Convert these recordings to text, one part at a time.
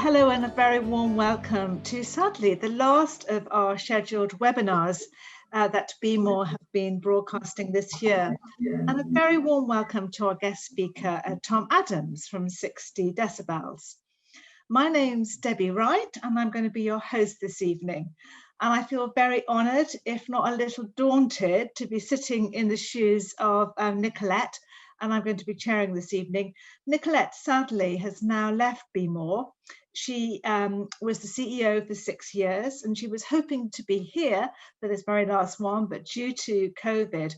Hello and a very warm welcome to, sadly, the last of our scheduled webinars that BeMORE have been broadcasting this year. And a very warm welcome to our guest speaker, Tom Adams from 60 Decibels. My name's Debbie Wright, and I'm going to be your host this evening. And I feel very honoured, if not a little daunted, to be sitting in the shoes of Nicolette, and I'm going to be chairing this evening. Nicolette, sadly, has now left BeMORE. She was the CEO for 6 years, and she was hoping to be here for this very last one, but due to COVID,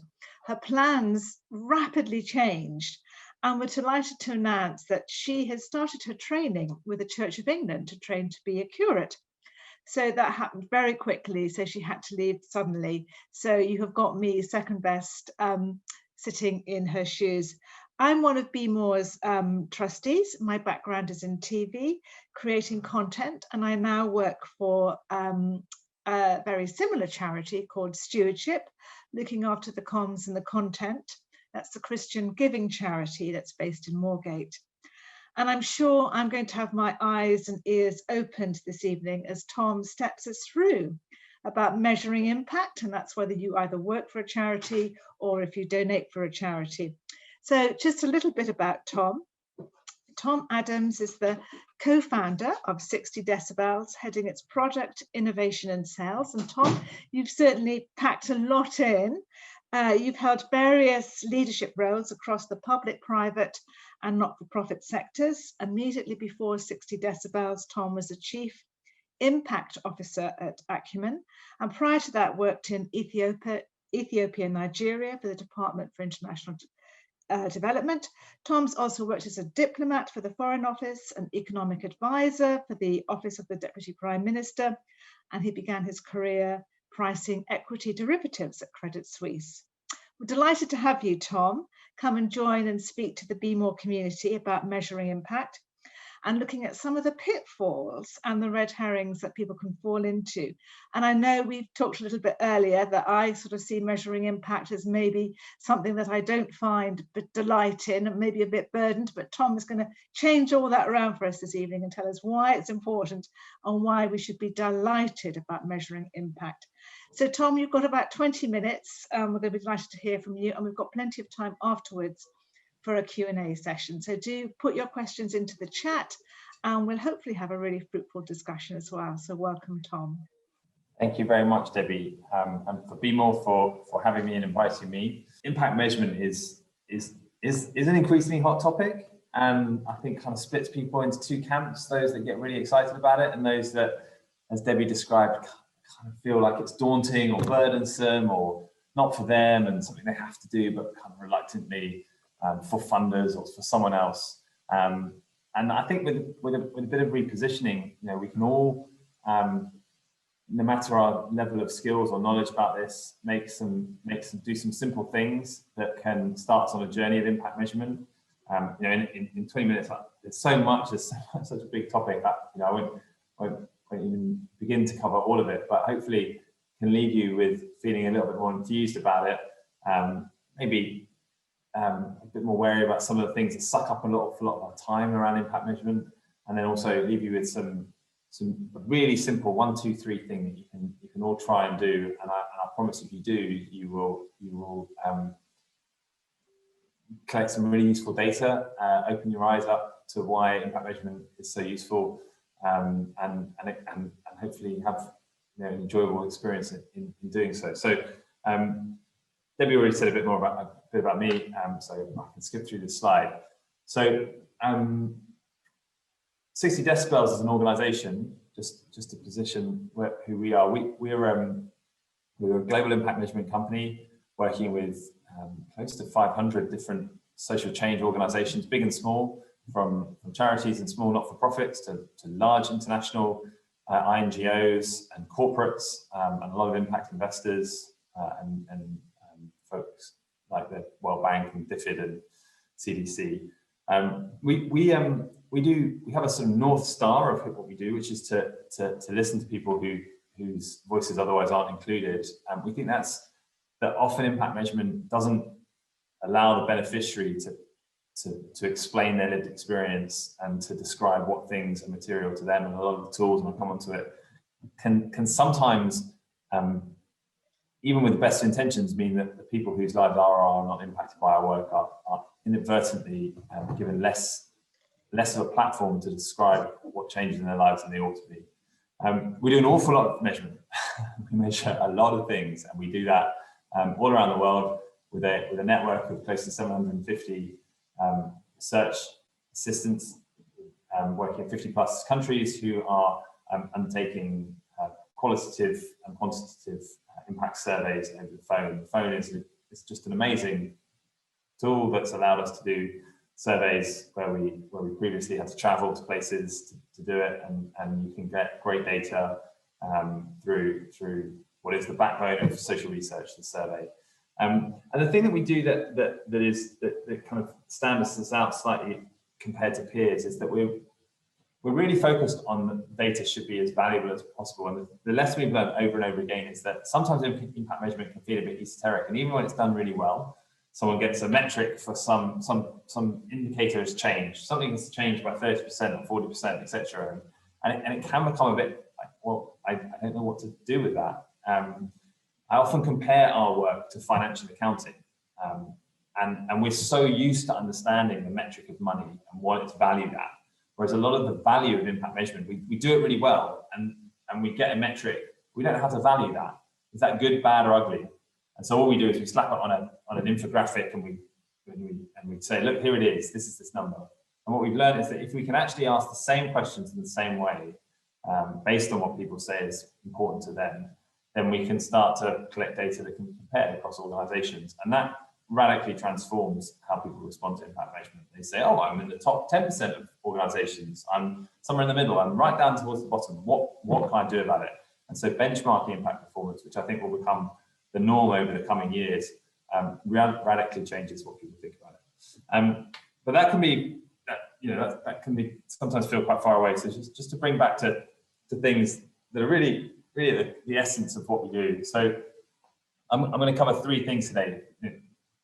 her plans rapidly changed. And we're delighted to announce that she has started her training with the Church of England to train to be a curate. So that happened very quickly, so she had to leave suddenly. So you have got me second best sitting in her shoes. I'm one of BeMORE's trustees. My background is in TV, creating content, and I now work for a very similar charity called Stewardship, looking after the comms and the content. That's the Christian giving charity that's based in Moorgate. And I'm sure I'm going to have my eyes and ears opened this evening as Tom steps us through about measuring impact, and that's whether you either work for a charity or if you donate for a charity. So just a little bit about Tom. Tom Adams is the co-founder of 60 Decibels, heading its product, innovation and sales. And Tom, you've certainly packed a lot in. You've held various leadership roles across the public, private and not-for-profit sectors. Immediately before 60 Decibels, Tom was the chief impact officer at Acumen, and prior to that worked in Ethiopia and Nigeria for the Department for International Development. Tom's also worked as a diplomat for the Foreign Office, an economic advisor for the Office of the Deputy Prime Minister, and he began his career pricing equity derivatives at Credit Suisse. We're delighted to have you, Tom, come and join and speak to the BeMORE community about measuring impact and looking at some of the pitfalls and the red herrings that people can fall into. And I know we've talked a little bit earlier that I sort of see measuring impact as maybe something that I don't find delight in and maybe a bit burdened, but Tom is going to change all that around for us this evening and tell us why it's important and why we should be delighted about measuring impact. So Tom, you've got about 20 minutes. We're going to be delighted to hear from you, and we've got plenty of time afterwards for a Q&A session. So do put your questions into the chat and we'll hopefully have a really fruitful discussion as well. So welcome, Tom. Thank you very much, Debbie, and for BeMORE for having me and inviting me. Impact measurement is an increasingly hot topic, and I think kind of splits people into two camps, those that get really excited about it and those that, as Debbie described, kind of feel like it's daunting or burdensome or not for them and something they have to do, but kind of reluctantly for funders or for someone else. And I think with a bit of repositioning, you know, we can all, no matter our level of skills or knowledge about this, do some simple things that can start us on a journey of impact measurement. You know, in 20 minutes, there's so much, there's such a big topic that, you know, I won't even begin to cover all of it, but hopefully can leave you with feeling a little bit more enthused about it. Maybe a bit more wary about some of the things that suck up a lot of our time around impact measurement, and then also leave you with some really simple 1, 2, 3 thing that you can all try and do. And I promise if you do, you will collect some really useful data, open your eyes up to why impact measurement is so useful, and hopefully have, you know, an enjoyable experience in doing so. So Debbie already said a bit about me, so I can skip through this slide. So 60 Decibels as an organisation, just to position who we are. We're a global impact measurement company working with close to 500 different social change organisations, big and small, from charities and small not-for-profits to large international INGOs and corporates, and a lot of impact investors and folks like the World Bank and DFID and CDC. We have a sort of North Star of what we do, which is to listen to people whose voices otherwise aren't included. We think that often impact measurement doesn't allow the beneficiary to explain their lived experience and to describe what things are material to them. And a lot of the tools, and I'll come onto it, can sometimes, even with the best intentions, mean that the people whose lives are not impacted by our work are inadvertently given less of a platform to describe what changes in their lives than they ought to be. We do an awful lot of measurement. We measure a lot of things, and we do that all around the world with a network of close to 750 research assistants working in 50+ countries who are undertaking qualitative and quantitative impact surveys over the phone. The phone is just an amazing tool that's allowed us to do surveys where we previously had to travel to places to do it, and you can get great data through what is the backbone of social research, the survey. And the thing that we do that kind of stands us out slightly compared to peers is that we're really focused on the data should be as valuable as possible. And the lesson we've learned over and over again is that sometimes impact measurement can feel a bit esoteric, and even when it's done really well, someone gets a metric for some indicator has changed, something has changed by 30% or 40%, etc. And it can become a bit like, well, I don't know what to do with that. I often compare our work to financial accounting, and we're so used to understanding the metric of money and what it's valued at. Whereas a lot of the value of impact measurement, we do it really well, and we get a metric. We don't know how to value that. Is that good, bad, or ugly? And so all we do is we slap it on an infographic, and we say, look, here it is. This is this number. And what we've learned is that if we can actually ask the same questions in the same way, based on what people say is important to them, then we can start to collect data that can be compared across organizations. And that radically transforms how people respond to impact measurement. They say, oh, I'm in the top 10% of organizations. I'm somewhere in the middle. I'm right down towards the bottom. What can I do about it? And so benchmarking impact performance, which I think will become the norm over the coming years, radically changes what people think about it. But that can be, that can be sometimes feel quite far away. So just to bring back to things that are really the essence of what we do. So I'm going to cover 3 things today.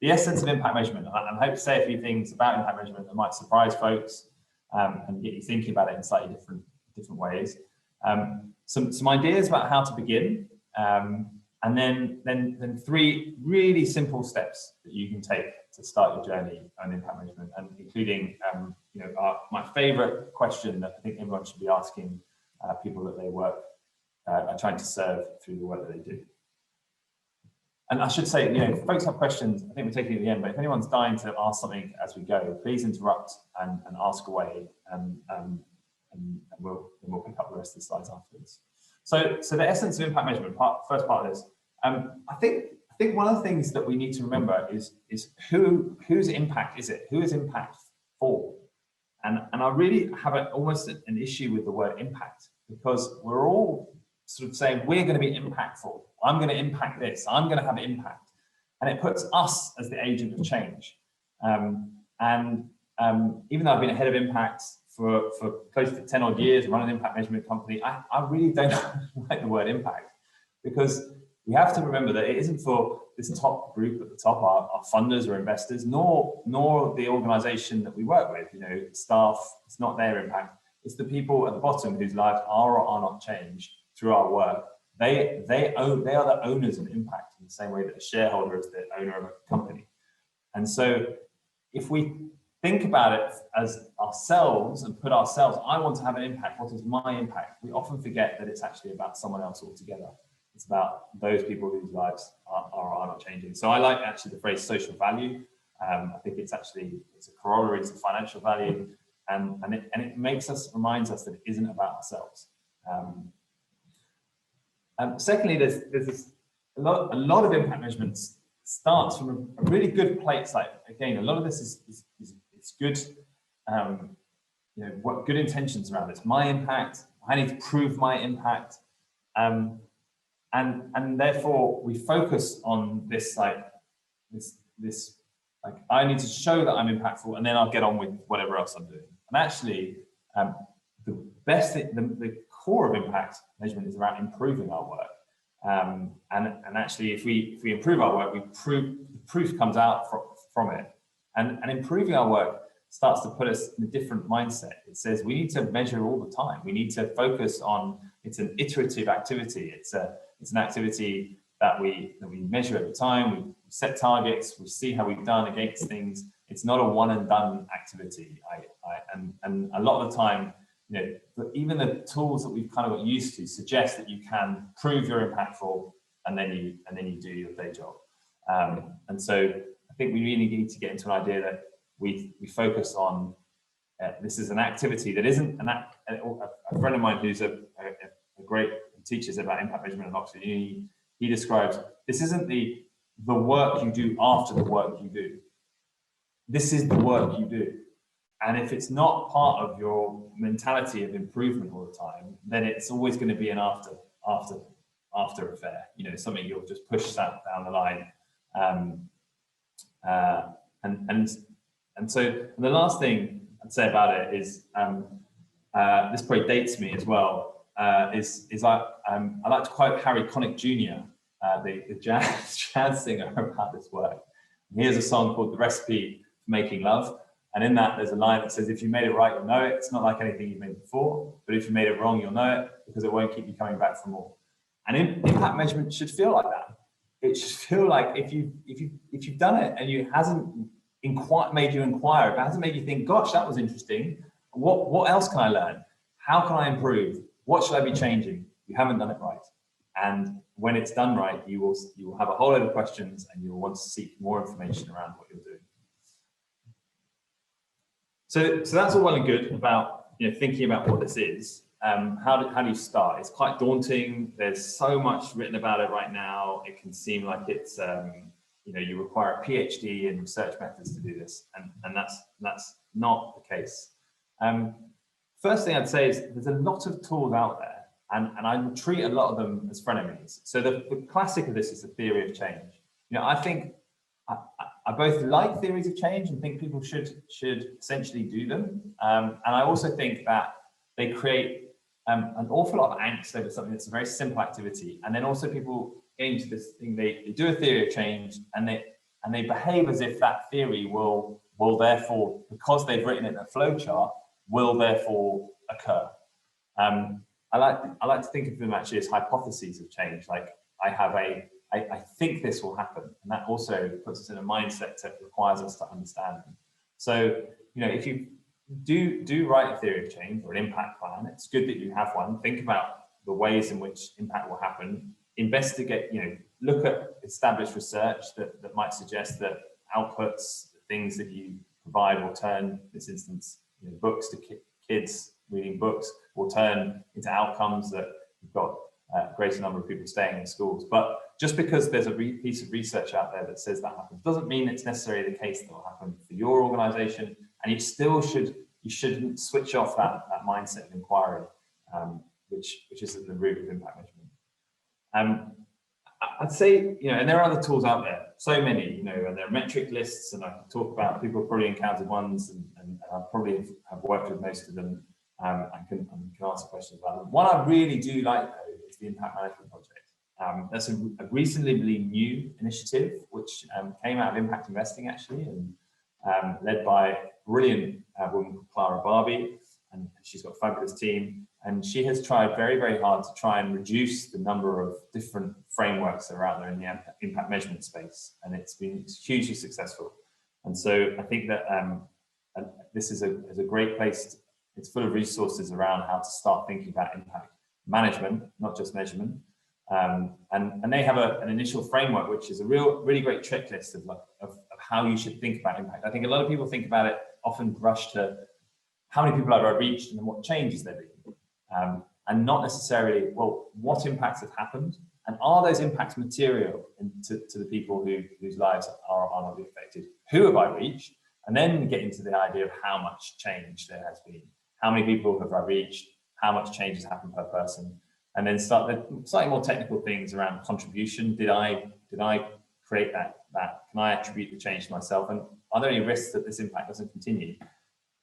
The essence of impact measurement. I hope to say a few things about impact measurement that might surprise folks and get you thinking about it in slightly different ways. Some ideas about how to begin, and then 3 really simple steps that you can take to start your journey on impact measurement, and including my favorite question that I think everyone should be asking people that they work are trying to serve through the work that they do. And I should say, if folks have questions, I think we're taking it at the end, but if anyone's dying to ask something as we go, please interrupt and ask away, and we'll pick up the rest of the slides afterwards. So the essence of impact measurement, first part of this, I think one of the things that we need to remember is whose impact is it? Who is impact for? And I really have almost an issue with the word impact, because we're all sort of saying we're going to be impactful. I'm going to impact this. I'm going to have impact, and it puts us as the agent of change. Even though I've been a head of impact for close to 10 odd years, running an impact measurement company, I really don't like the word impact, because we have to remember that it isn't for this top group at the top, our funders or investors, nor the organization that we work with, staff. It's not their impact. It's the people at the bottom whose lives are or are not changed through our work. They are the owners of impact in the same way that a shareholder is the owner of a company. And so if we think about it as ourselves and put ourselves, I want to have an impact, what is my impact? We often forget that it's actually about someone else altogether. It's about those people whose lives are not changing. So I like actually the phrase social value. I think it's a corollary to financial value, and it reminds us that it isn't about ourselves. Secondly, there's a lot of impact measurements starts from a really good place. Like, again, a lot of this is good, what good intentions around this. My impact, I need to prove my impact, and therefore we focus on this this I need to show that I'm impactful, and then I'll get on with whatever else I'm doing. And actually, the best thing, the core of impact measurement is around improving our work. And actually, if we improve our work, the proof comes out from it. And improving our work starts to put us in a different mindset. It says we need to measure all the time. We need to focus on, it's an iterative activity. It's an activity that we measure at the time. We set targets, we see how we've done against things. It's not a one and done activity. And a lot of the time, even the tools that we've kind of got used to suggest that you can prove you're impactful and then you do your day job. And so I think we really need to get into an idea that we focus on, this is an activity that isn't a friend of mine who's a great teacher about impact measurement at Oxford Uni, he describes, this isn't the work you do after the work you do. This is the work you do. And if it's not part of your mentality of improvement all the time, then it's always going to be an after affair, something you'll just push that down the line. And so the last thing I'd say about it is, this probably dates me as well, is I like to quote Harry Connick Jr., the jazz singer, about this work. He has a song called The Recipe for Making Love. And in that, there's a line that says, if you made it right, you'll know it. It's not like anything you've made before, but if you made it wrong, you'll know it, because it won't keep you coming back for more. And impact measurement should feel like that. It should feel like if you've done it and it hasn't made you inquire, if it hasn't made you think, gosh, that was interesting. What else can I learn? How can I improve? What should I be changing? You haven't done it right. And when it's done right, you will have a whole load of questions and you will want to seek more information around what you're doing. So that's all well and good about thinking about what this is. How do you start? It's quite daunting. There's so much written about it right now. It can seem like it's you require a PhD in research methods to do this, and that's not the case. First thing I'd say is there's a lot of tools out there, and I treat a lot of them as frenemies. So the classic of this is the theory of change. I think I both like theories of change and think people should essentially do them. And I also think that they create an awful lot of angst over something that's a very simple activity. And then also people get into this thing, they do a theory of change and they behave as if that theory will therefore, because they've written it in a flowchart, will therefore occur. I like to think of them actually as hypotheses of change. Like I think this will happen, and that also puts us in a mindset that requires us to understand them. So, if you do write a theory of change or an impact plan, it's good that you have one. Think about the ways in which impact will happen. Investigate, look at established research that might suggest that outputs, things that you provide will turn, in this instance, books to kids reading books will turn into outcomes that you've got a greater number of people staying in schools. But just because there's a piece of research out there that says that happens doesn't mean it's necessarily the case that will happen for your organization. And you shouldn't switch off that mindset of inquiry, which is at the root of impact measurement. I'd say, and there are other tools out there, so many, and there are metric lists, and I can talk about, people have probably encountered ones, and I probably have worked with most of them. I can answer questions about them. One I really do like, though, is the Impact Management Project. That's a reasonably new initiative, which came out of impact investing, actually, and led by a brilliant woman called Clara Barbie, and she's got a fabulous team. And she has tried very, very hard to try and reduce the number of different frameworks that are out there in the impact measurement space, and it's been hugely successful. And so I think that this is a great place. It's full of resources around how to start thinking about impact management, not just measurement. And they have an initial framework, which is a really great checklist of how you should think about impact. I think a lot of people think about it, often rush to how many people have I reached and what changes there been, and not necessarily, well, what impacts have happened, and are those impacts material to the people whose lives are not being affected? Who have I reached? And then get into the idea of how much change there has been. How many people have I reached? How much change has happened per person? And then start the slightly more technical things around contribution. Did I create that? Can I attribute the change to myself? And are there any risks that this impact doesn't continue?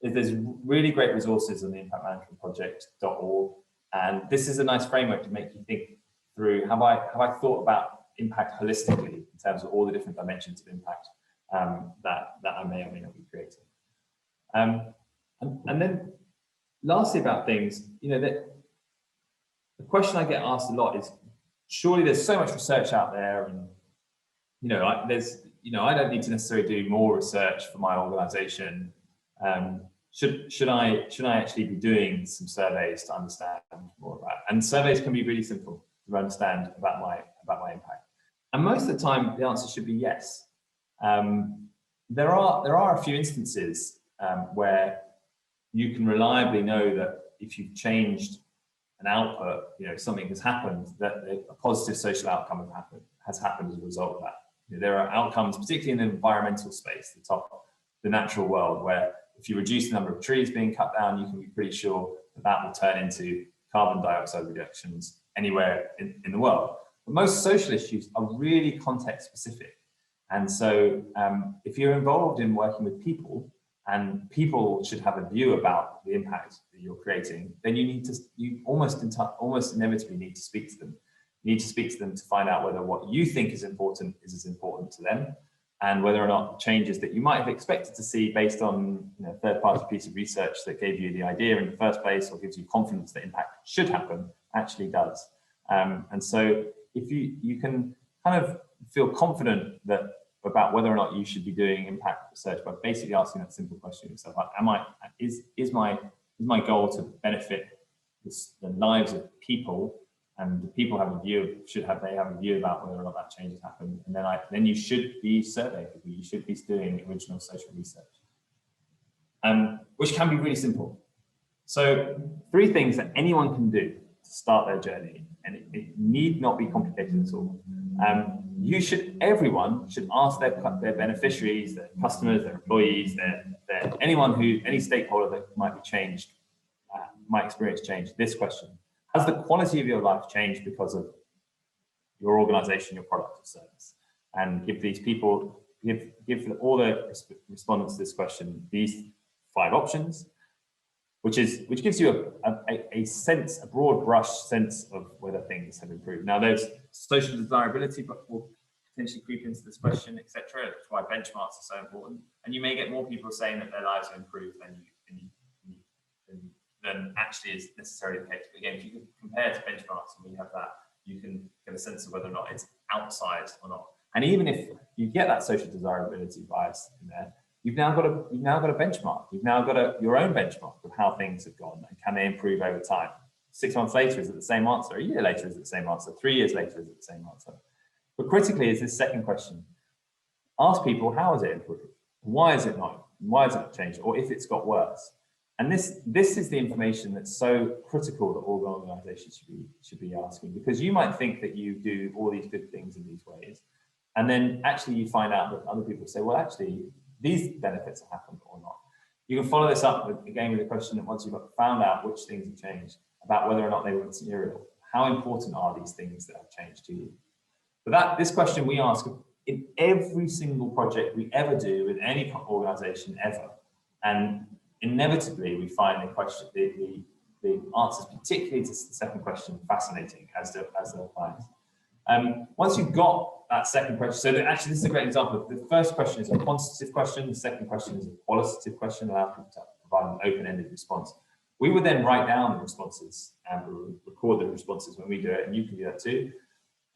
There's really great resources on the impactmanagementproject.org, and this is a nice framework to make you think through, have I thought about impact holistically in terms of all the different dimensions of impact that I may or may not be creating. And then lastly about things, that the question I get asked a lot is, surely there's so much research out there, and I don't need to necessarily do more research for my organization. Should I actually be doing some surveys to understand more about it? And surveys can be really simple to understand about my impact. And most of the time, the answer should be yes. There are a few instances where you can reliably know that if you've changed an output, something has happened, that a positive social outcome has happened as a result of that. There are outcomes, particularly in the environmental space, the natural world, where if you reduce the number of trees being cut down, you can be pretty sure that will turn into carbon dioxide reductions anywhere in the world. But most social issues are really context specific. And so if you're involved in working with people, and people should have a view about the impact that you're creating, then you almost inevitably need to speak to them. You need to speak to them to find out whether what you think is important is as important to them, and whether or not changes that you might have expected to see based on a third-party piece of research that gave you the idea in the first place, or gives you confidence that impact should happen, actually does. And so if you can kind of feel confident about whether or not you should be doing impact research by basically asking that simple question yourself: is my goal to benefit the lives of people, and the people have a view, should have a view about whether or not that change has happened, and then you should be surveying people, you should be doing original social research, which can be really simple. So 3 things that anyone can do to start their journey, and it need not be complicated at all. Everyone should ask their beneficiaries, their customers, their employees, any stakeholder that might experience change, this question: has the quality of your life changed because of your organization, your product or service? And give these people, give all the respondents to this question these 5 options, which gives you a broad brush sense of whether things have improved. Now, there's social desirability, but will potentially creep into this question, etc. That's why benchmarks are so important. And you may get more people saying that their lives have improved than actually is necessarily the case. But again, if you can compare to benchmarks and we have that, you can get a sense of whether or not it's outsized or not. And even if you get that social desirability bias in there, you've now got a benchmark. You've now got your own benchmark of how things have gone and can they improve over time. 6 months later, is it the same answer? A year later, is it the same answer? 3 years later, is it the same answer? But critically is this second question. Ask people, how has it improved? Why has it not changed? Or if it's got worse? And this is the information that's so critical that all organizations should be asking, because you might think that you do all these good things in these ways, and then actually you find out that other people say, well, actually, these benefits have happened or not. You can follow this up with the question that once you've found out which things have changed, about whether or not they were material. How important are these things that have changed to you? But this question we ask in every single project we ever do with any organization ever. And inevitably we find the answers, particularly to the second question, fascinating as to their clients. Once you've got that second question, so actually this is a great example. The first question is a quantitative question, the second question is a qualitative question, allow people to provide an open-ended response. We would then write down the responses and record the responses when we do it, and you can do that too.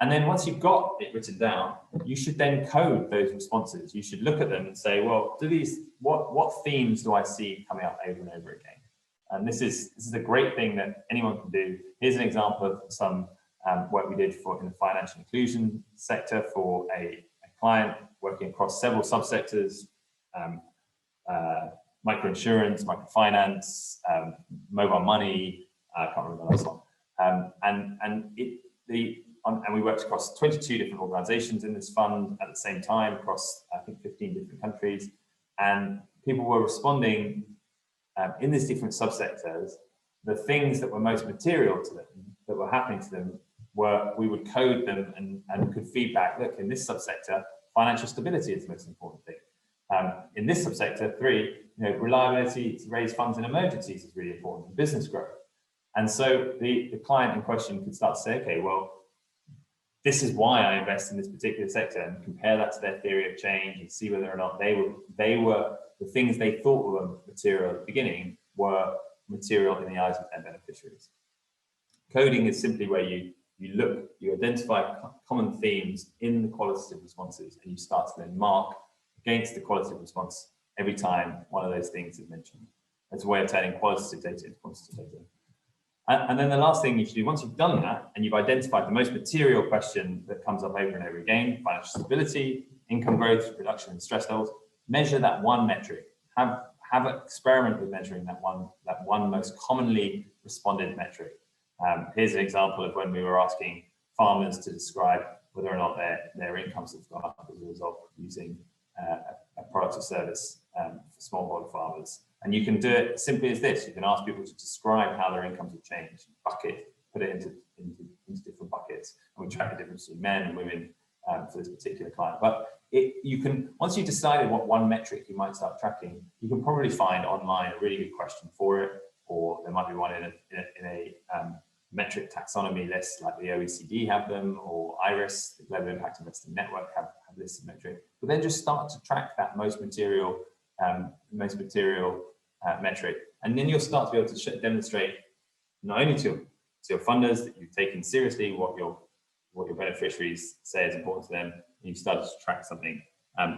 And then once you've got it written down, you should then code those responses. You should look at them and say, well, what themes do I see coming up over and over again? And this is a great thing that anyone can do. Here's an example of some work we did in the financial inclusion sector for a client working across several subsectors, microinsurance, microfinance, mobile money, I can't remember the last one. And we worked across 22 different organizations in this fund at the same time across, I think, 15 different countries. And people were responding in these different subsectors. The things that were most material to them, that were happening to them, we would code them and could feedback, look, in this subsector, financial stability is the most important thing. In this subsector, 3, reliability to raise funds in emergencies is really important, business growth. And so the client in question could start to say, okay, well, this is why I invest in this particular sector, and compare that to their theory of change and see whether or not they were the things they thought were material at the beginning were material in the eyes of their beneficiaries. Coding is simply where you identify common themes in the qualitative responses, and you start to then mark against the qualitative response every time one of those things is mentioned. It's a way of turning qualitative data into quantitative data. And then the last thing you should do, once you've done that and you've identified the most material question that comes up over and over again, financial stability, income growth, reduction in stress levels, measure that one metric. Have an experiment with measuring that one most commonly responded metric. Here's an example of when we were asking farmers to describe whether or not their incomes have gone up as a result of using a product or service for smallholder farmers. And you can do it simply as this. You can ask people to describe how their incomes have changed, put it into different buckets, and we track the difference between men and women for this particular client. But you can, once you've decided what one metric you might start tracking, you can probably find online a really good question for it, or there might be one in a metric taxonomy list like the OECD have them, or IRIS, the Global Impact Investing Network have lists of metric. But then just start to track that most material metric, and then you'll start to be able to demonstrate not only to your funders that you've taken seriously what your beneficiaries say is important to them, and you've started to track something,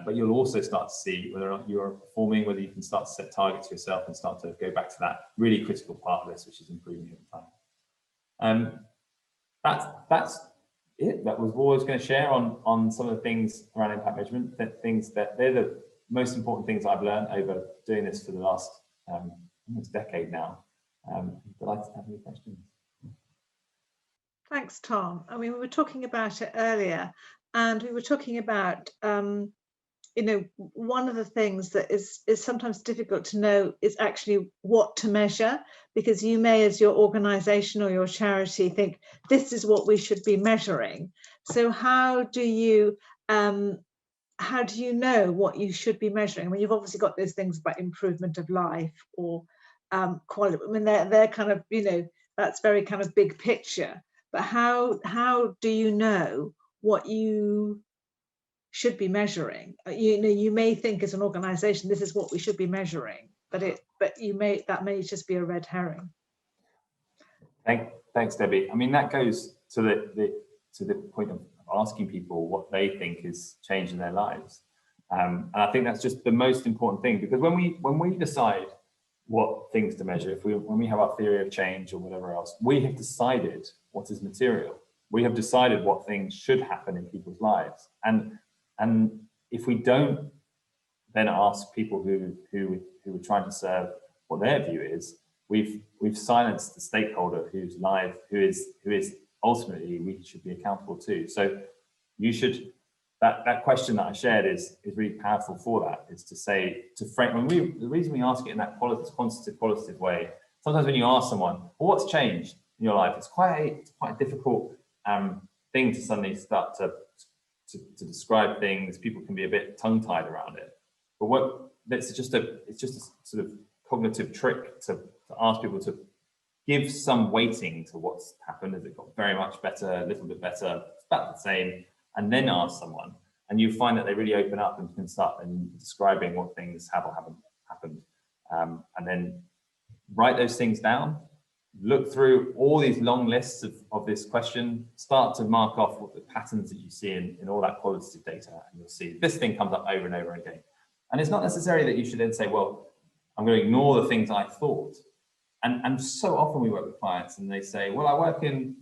but you'll also start to see whether or not you're performing, whether you can start to set targets for yourself and start to go back to that really critical part of this, which is improving over time. That's it. That was what I was going to share on some of the things around impact measurement. They're the most important things I've learned over doing this for the last almost decade now. Delighted to have any questions. Thanks, Tom. I mean, we were talking about it earlier, and we were talking about, one of the things that is sometimes difficult to know is actually what to measure, because you may, as your organization or your charity, think this is what we should be measuring. So how do you know what you should be measuring? I mean, you've obviously got those things about improvement of life or quality. I mean, they're kind of, that's very kind of big picture. But how do you know what you should be measuring? You may think as an organization, this is what we should be measuring, but that may just be a red herring. Thanks, Debbie. I mean, that goes to the point of asking people what they think is changing their lives. And I think that's just the most important thing, because when we decide what things to measure, when we have our theory of change or whatever else, we have decided what is material. We have decided what things should happen in people's lives. And if we don't then ask people who we're trying to serve what their view is, we've silenced the stakeholder who is ultimately we should be accountable to. So you should, that question that I shared is really powerful for that, is to say, to frame, the reason we ask it in that qualitative way, sometimes when you ask someone, well, what's changed in your life? It's quite a difficult thing to suddenly start to describe things. People can be a bit tongue-tied around it. But it's just a sort of cognitive trick to ask people to give some weighting to what's happened. Has it got very much better, a little bit better, it's about the same, and then ask someone, and you find that they really open up and can start describing what things have or haven't happened, and then write those things down, look through all these long lists of this question, start to mark off what the patterns that you see in all that qualitative data, and you'll see this thing comes up over and over again. And it's not necessary that you should then say, well, I'm going to ignore the things I thought. And so often we work with clients and they say, well, I work in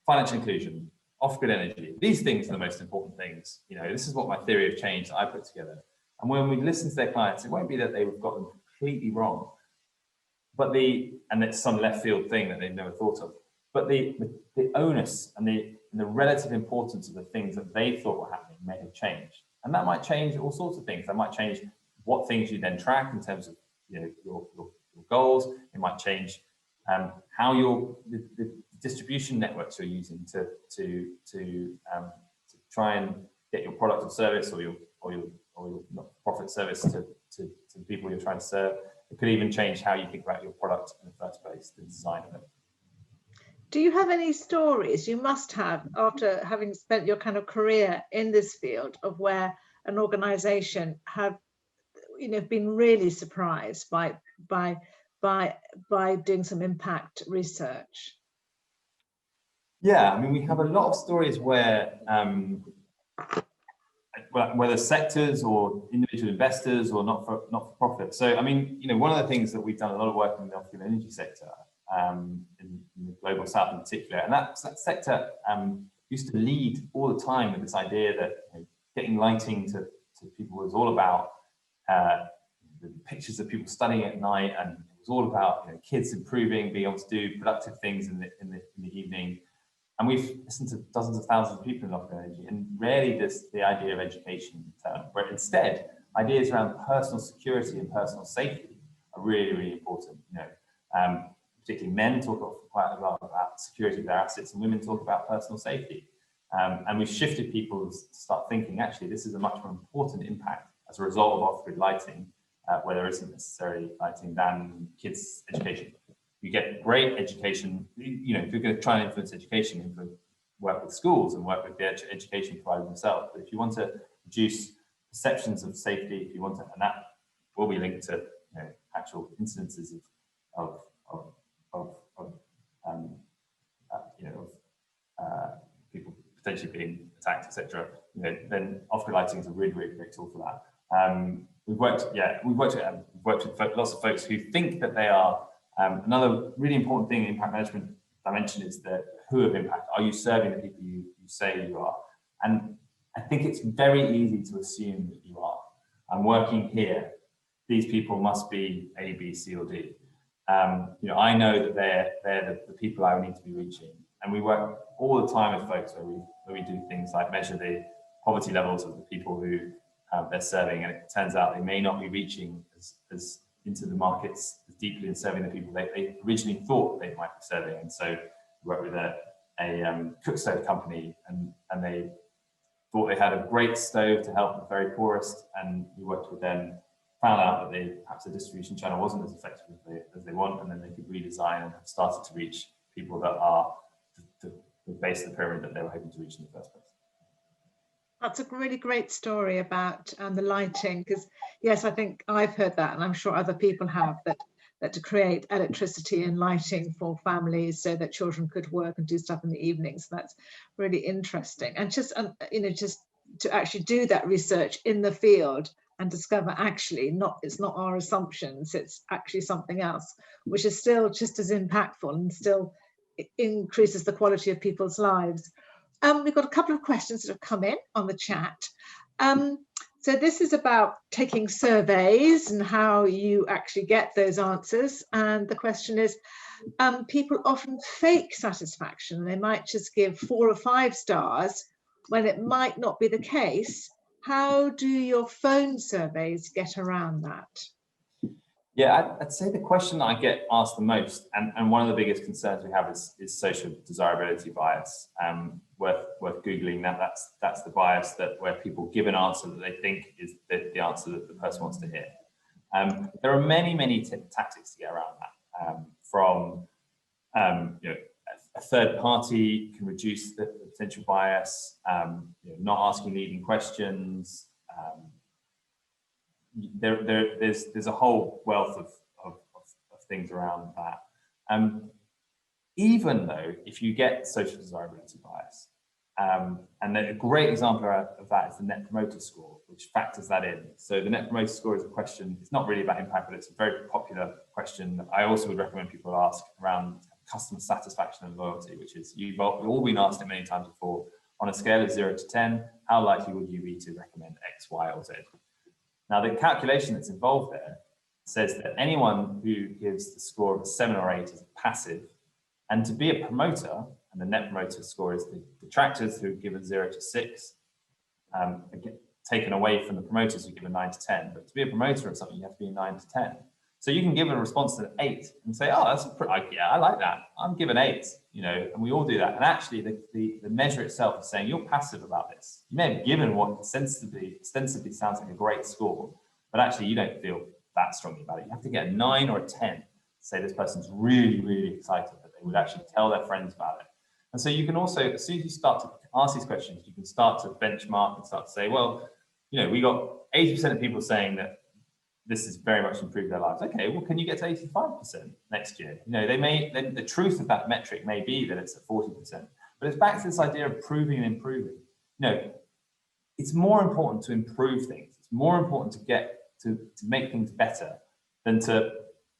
financial inclusion, off-grid energy. These things are the most important things. This is what my theory of change that I put together. And when we listen to their clients, it won't be that they've got them completely wrong, but and it's some left field thing that they've never thought of. But the onus and the relative importance of the things that they thought were happening may have changed. And that might change all sorts of things. That might change what things you then track in terms of your goals. It might change how the distribution networks you're using to try and get your product or service or your not-for-profit service to the people you're trying to serve. It could even change how you think about your product in the first place, the design of it. Do you have any stories you must have after having spent your kind of career in this field of where an organization have, been really surprised by doing some impact research? Yeah, I mean, we have a lot of stories where whether sectors or individual investors or not for profit. So, I mean, one of the things that we've done a lot of work in the offshore energy sector, in the global south in particular, and that sector used to lead all the time with this idea that getting lighting to people was all about the pictures of people studying at night, and it was all about kids improving, being able to do productive things in the evening. And we've listened to dozens of thousands of people in offshore energy, and rarely does the idea of education return, where instead ideas around personal security and personal safety are really, really important. Particularly men talk quite a lot about security of their assets, and women talk about personal safety. And we've shifted people to start thinking, actually, this is a much more important impact as a result of off-grid lighting, where there isn't necessarily lighting, than kids' education. You get great education. If you're going to try and influence education, you have to work with schools and work with the education providers themselves. But if you want to reduce perceptions of safety, if you want to, and that will be linked to actual incidences of people potentially being attacked, etc. Then off-grid lighting is a really, really great tool for that. We've worked with lots of folks who think that they are. Another really important thing in impact management dimension is the who of impact. Are you serving the people you say you are? And I think it's very easy to assume that you are. I'm working here. These people must be A, B, C, or D. I know that they're the people I need to be reaching. And we work all the time with folks where we do things like measure the poverty levels of the people who they're serving, and it turns out they may not be reaching as into the markets as deeply in serving the people they originally thought they might be serving. And so we worked with a cook stove company, and they thought they had a great stove to help the very poorest, and we worked with them, found out that perhaps the distribution channel wasn't as effective as they want, and then they could redesign and have started to reach people that are the base of the pyramid that they were hoping to reach in the first place. That's a really great story about the lighting, because yes, I think I've heard that, and I'm sure other people have, that to create electricity and lighting for families so that children could work and do stuff in the evenings. So that's really interesting. And just just to actually do that research in the field and discover actually it's not our assumptions, it's actually something else, which is still just as impactful and still increases the quality of people's lives. We've got a couple of questions that have come in on the chat. So this is about taking surveys and how you actually get those answers. And the question is, people often fake satisfaction. They might just give 4 or 5 stars when it might not be the case. How do your phone surveys get around that? Yeah, I'd say the question that I get asked the most, and one of the biggest concerns we have is social desirability bias. Worth Googling that. That's the bias where people give an answer that they think is the answer that the person wants to hear. There are many tactics to get around that. From a third party can reduce the potential bias. Not asking leading questions. There's a whole wealth of things around that. Even though if you get social desirability bias, and a great example of that is the Net Promoter Score, which factors that in. So the Net Promoter Score is a question, it's not really about impact, but it's a very popular question that I also would recommend people ask around customer satisfaction and loyalty, which is, you've all been asked it many times before, on a scale of 0 to 10, how likely would you be to recommend X, Y, or Z? Now, the calculation that's involved there says that anyone who gives the score of a 7 or 8 is passive, and to be a promoter, and the Net Promoter Score is the detractors who give a 0 to 6, taken away from the promoters who give a 9 to 10. But to be a promoter of something, you have to be a 9 to 10. So you can give a response to an 8 and say, oh, yeah, I like that. I'm giving 8, and we all do that. And actually, the measure itself is saying you're passive about this. You may have given what ostensibly sounds like a great score, but actually you don't feel that strongly about it. You have to get a 9 or a 10 to say this person's really, really excited that They would actually tell their friends about it. And so you can also, as soon as you start to ask these questions, you can start to benchmark and start to say, well, we got 80% of people saying that this has very much improved their lives. Okay, well, can you get to 85% next year? The truth of that metric may be that it's at 40%, but it's back to this idea of proving and improving. It's more important to improve things. It's more important to get to make things better than to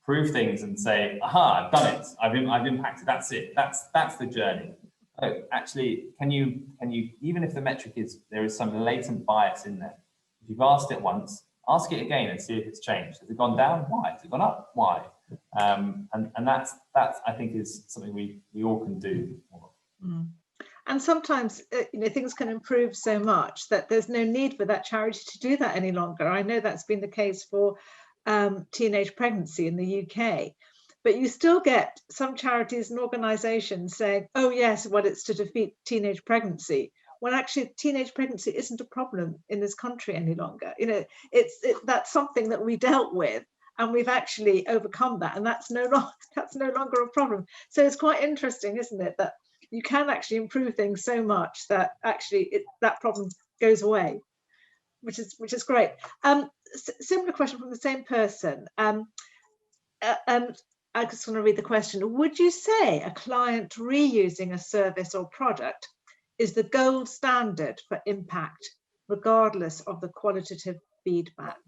prove things and say, aha, I've done it. I've impacted. That's it. That's the journey. So actually, can you, even if the metric there is some latent bias in there, if you've asked it once, ask it again and see if it's changed. Has it gone down? Why? Has it gone up? Why? And that's I think is something we all can do. And sometimes things can improve so much that there's no need for that charity to do that any longer. I know that's been the case for teenage pregnancy in the UK, but you still get some charities and organisations saying, "Oh yes, well it's to defeat teenage pregnancy." When actually teenage pregnancy isn't a problem in this country any longer. That's something that we dealt with, and we've actually overcome that, and that's no longer a problem. So it's quite interesting, isn't it, that you can actually improve things so much that actually that problem goes away, which is great. Similar question from the same person. I just want to read the question. Would you say a client reusing a service or product is the gold standard for impact, regardless of the qualitative feedback?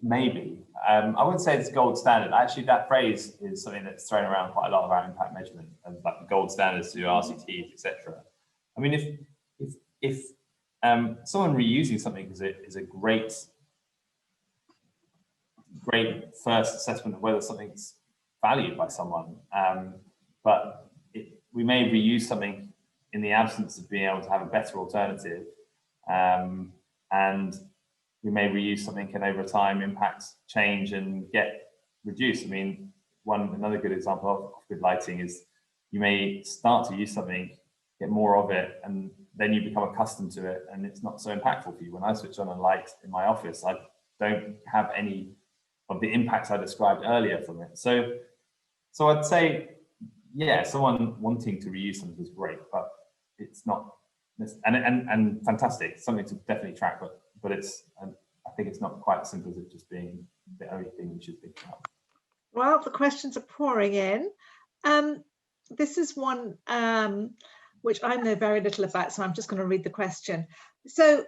Maybe. I wouldn't say it's gold standard. Actually, that phrase is something that's thrown around quite a lot of our impact measurement, and like the gold standards to RCTs, etc. I mean, if someone reusing something is a great first assessment of whether something's valued by someone, but we may reuse something in the absence of being able to have a better alternative, and we may reuse something and over time impacts change and get reduced. I mean, another good example of good lighting is you may start to use something, get more of it, and then you become accustomed to it, and it's not so impactful for you. When I switch on a light in my office, I don't have any of the impacts I described earlier from it. So I'd say, yeah, someone wanting to reuse something is great, but it's not, and fantastic, something to definitely track, but I think it's not quite as simple as it just being the only thing we should think about. Well, the questions are pouring in. This is one which I know very little about, so I'm just going to read the question. So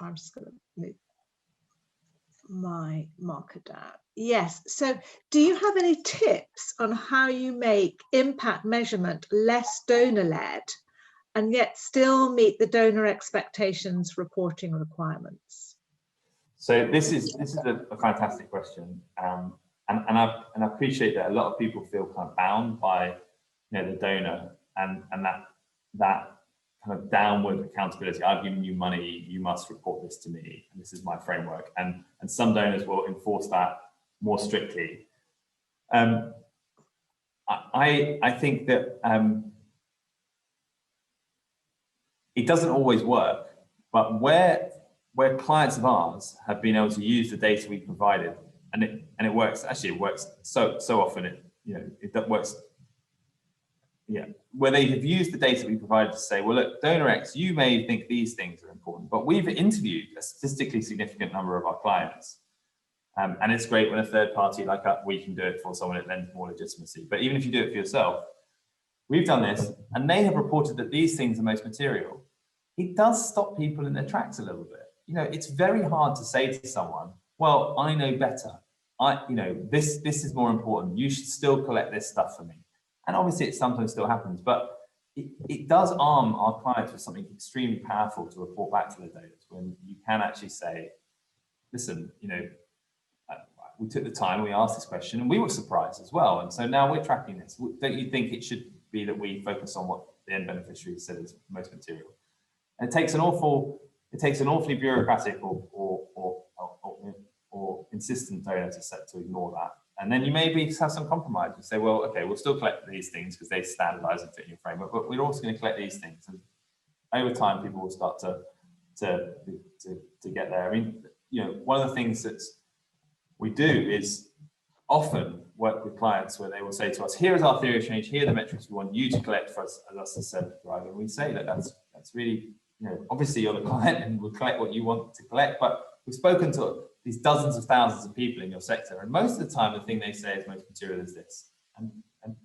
I'm just going to move my marker down. Yes, so do you have any tips on how you make impact measurement less donor-led and yet still meet the donor expectations reporting requirements? So this is a fantastic question, and I appreciate that a lot of people feel kind of bound by the donor and that kind of downward accountability. I've given you money, you must report this to me, and this is my framework. And some donors will enforce that more strictly. I think that it doesn't always work, but where clients of ours have been able to use the data we provided, and it works. Actually, it works so often. It works. Yeah, where they have used the data we provided to say, well, look, donor X, you may think these things are important, but we've interviewed a statistically significant number of our clients. And it's great when a third party like we can do it for someone, it lends more legitimacy. But even if you do it for yourself, we've done this, and they have reported that these things are most material. It does stop people in their tracks a little bit. It's very hard to say to someone, well, I know better. This is more important. You should still collect this stuff for me. And obviously it sometimes still happens, but it does arm our clients with something extremely powerful to report back to the donors, when you can actually say, listen, we took the time, we asked this question, and we were surprised as well. And so now we're tracking this. Don't you think it should be that we focus on what the end beneficiary said is most material? And it takes an awfully bureaucratic or insistent donor to ignore that. And then you maybe have some compromise and say, well, okay, we'll still collect these things because they standardize and fit in your framework, but we're also going to collect these things. And over time, people will start to to get there. I mean, one of the things that we do is often work with clients where they will say to us, here is our theory of change, here are the metrics we want you to collect for us as a service provider. And we say that that's really, obviously you're the client and we'll collect what you want to collect, but we've spoken to these dozens of thousands of people in your sector, and most of the time the thing they say is most material is this. And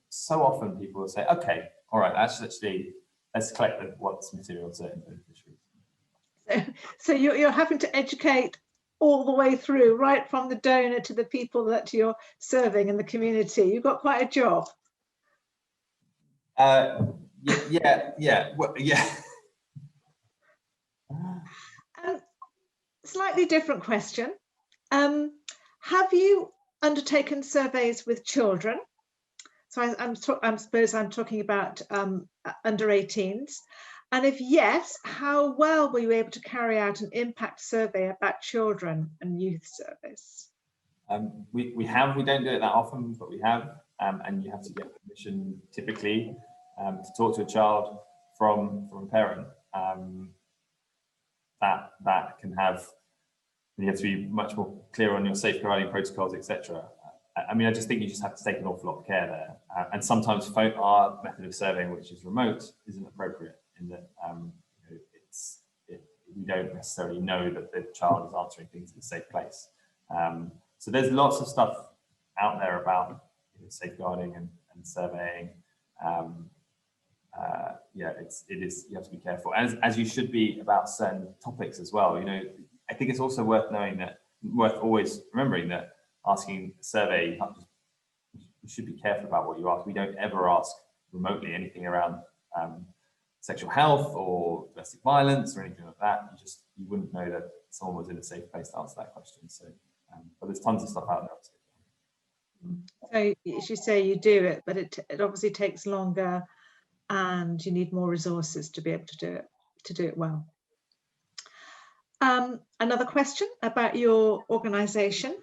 so often people will say, okay, all right, actually let's collect what's material to beneficiaries. So you're having to educate all the way through, right from the donor to the people that you're serving in the community. You've got quite a job. Yeah. Slightly different question. Have you undertaken surveys with children? So I suppose I'm talking about under 18s. And if yes, how well were you able to carry out an impact survey about children and youth service? We don't do it that often, but we have, and you have to get permission typically to talk to a child from a parent. That can have, you have to be much more clear on your safeguarding protocols, etc. I mean, I just think you just have to take an awful lot of care there. And sometimes our method of surveying, which is remote, isn't appropriate in that we don't necessarily know that the child is answering things in a safe place. So there's lots of stuff out there about safeguarding and surveying. It is, you have to be careful, as you should be about certain topics as well. I think it's also worth always remembering that asking a survey, you should be careful about what you ask. We don't ever ask remotely anything around sexual health or domestic violence or anything like that. You wouldn't know that someone was in a safe place to answer that question. So, but there's tons of stuff out So there. as you say, you do it, but it obviously takes longer, and you need more resources to be able to do it well. Another question about your organisation.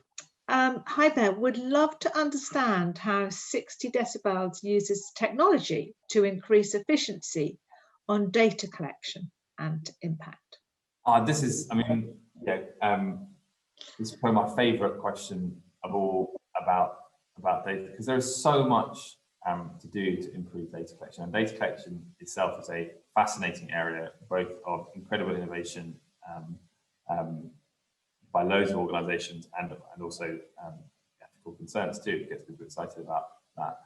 Hi there, would love to understand how 60 Decibels uses technology to increase efficiency on data collection and impact. This is probably my favourite question of all about data, because there is so much to do to improve data collection. And data collection itself is a fascinating area, both of incredible innovation by loads of organisations and also ethical concerns too. It gets people excited about that.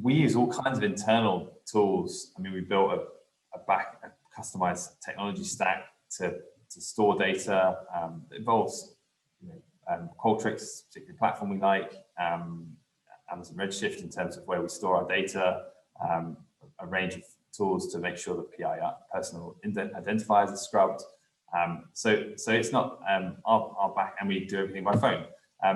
We use all kinds of internal tools. I mean, we built a customized technology stack to store data. It involves Qualtrics, particular platform we like, Amazon Redshift in terms of where we store our data, a range of tools to make sure that PII, personal identifiers, are scrubbed. So it's not our back, and we do everything by phone.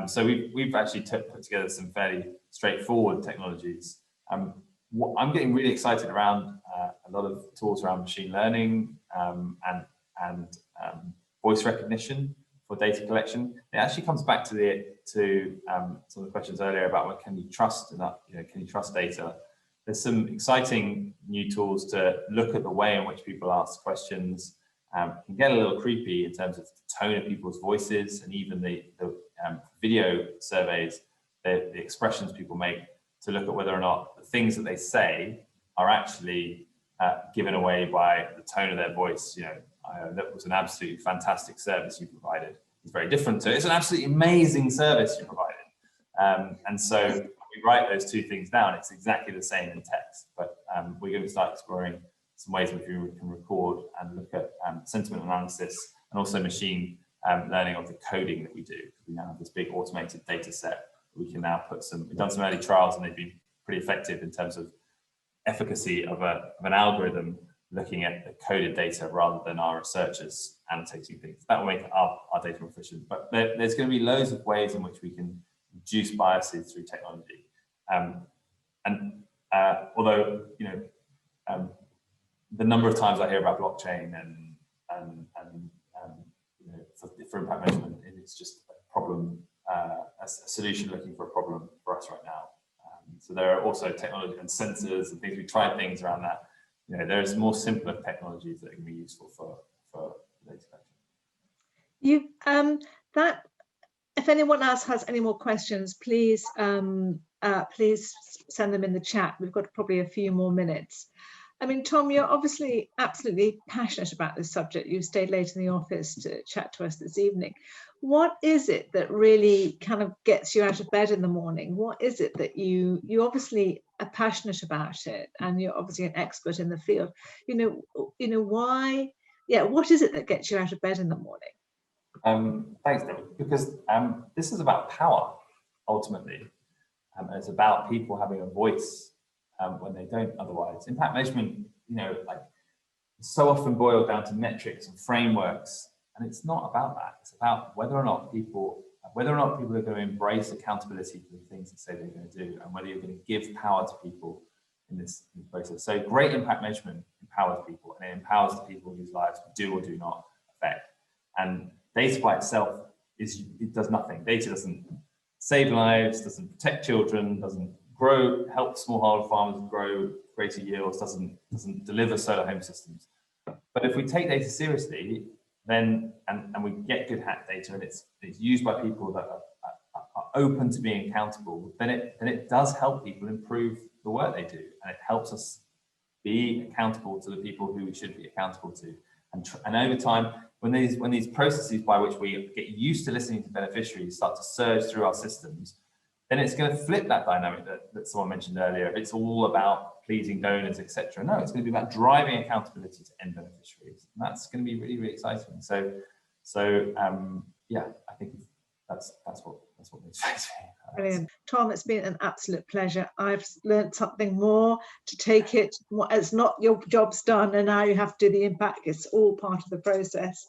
So we've actually put together some fairly straightforward technologies. I'm getting really excited around a lot of tools around machine learning and voice recognition for data collection. It actually comes back to some of the questions earlier about what can you trust can you trust data? There's some exciting new tools to look at the way in which people ask questions. Can get a little creepy in terms of the tone of people's voices, and even the video surveys, the expressions people make, to look at whether or not the things that they say are actually given away by the tone of their voice. That was an absolutely fantastic service you provided. It's very different to, it's an absolutely amazing service you provided. And so when we write those two things down, it's exactly the same in text, but we're going to start exploring some ways in which we can record and look at sentiment analysis, and also machine learning of the coding that we do. We now have this big automated data set. We can now we've done some early trials, and they've been pretty effective in terms of efficacy of an algorithm looking at the coded data rather than our researchers annotating things. That will make our data more efficient. But there's going to be loads of ways in which we can reduce biases through technology. Although the number of times I hear about blockchain and for impact measurement, it's just a problem, a solution looking for a problem for us right now. So there are also technology and sensors and things. We tried things around that. there's more simpler technologies that can be useful for data collection. That if anyone else has any more questions, please please send them in the chat. We've got probably a few more minutes. I mean, Tom, you're obviously absolutely passionate about this subject. You stayed late in the office to chat to us this evening. What is it that really kind of gets you out of bed in the morning? What is it that you obviously are passionate about it, and you're obviously an expert in the field. Why? Yeah, what is it that gets you out of bed in the morning? Thanks, David. Because this is about power, ultimately. It's about people having a voice when they don't otherwise. Impact measurement, so often boiled down to metrics and frameworks, and it's not about that. It's about whether or not people are going to embrace accountability for the things they say they're going to do, and whether you're going to give power to people in this process. So great impact measurement empowers people, and it empowers the people whose lives do or do not affect. And data by itself it does nothing. Data doesn't save lives, doesn't protect children, doesn't help smallholder farmers grow greater yields, doesn't deliver solar home systems. But if we take data seriously, then and we get good hack data, and it's used by people that are open to being accountable, then it does help people improve the work they do, and it helps us be accountable to the people who we should be accountable to. And over time, when these processes by which we get used to listening to beneficiaries start to surge through our systems, then it's going to flip that dynamic that someone mentioned earlier. It's all about pleasing donors, etc. No, it's going to be about driving accountability to end beneficiaries, and that's going to be really, really exciting. So yeah, I think that's what motivates me. Brilliant. Tom, it's been an absolute pleasure. I've learned something more to take it. It's not your job's done and now you have to do the impact. It's all part of the process,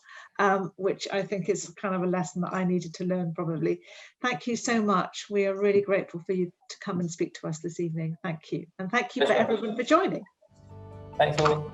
which I think is kind of a lesson that I needed to learn probably. Thank you so much. We are really grateful for you to come and speak to us this evening. Thank you. And thank you for everyone for joining. Thanks all.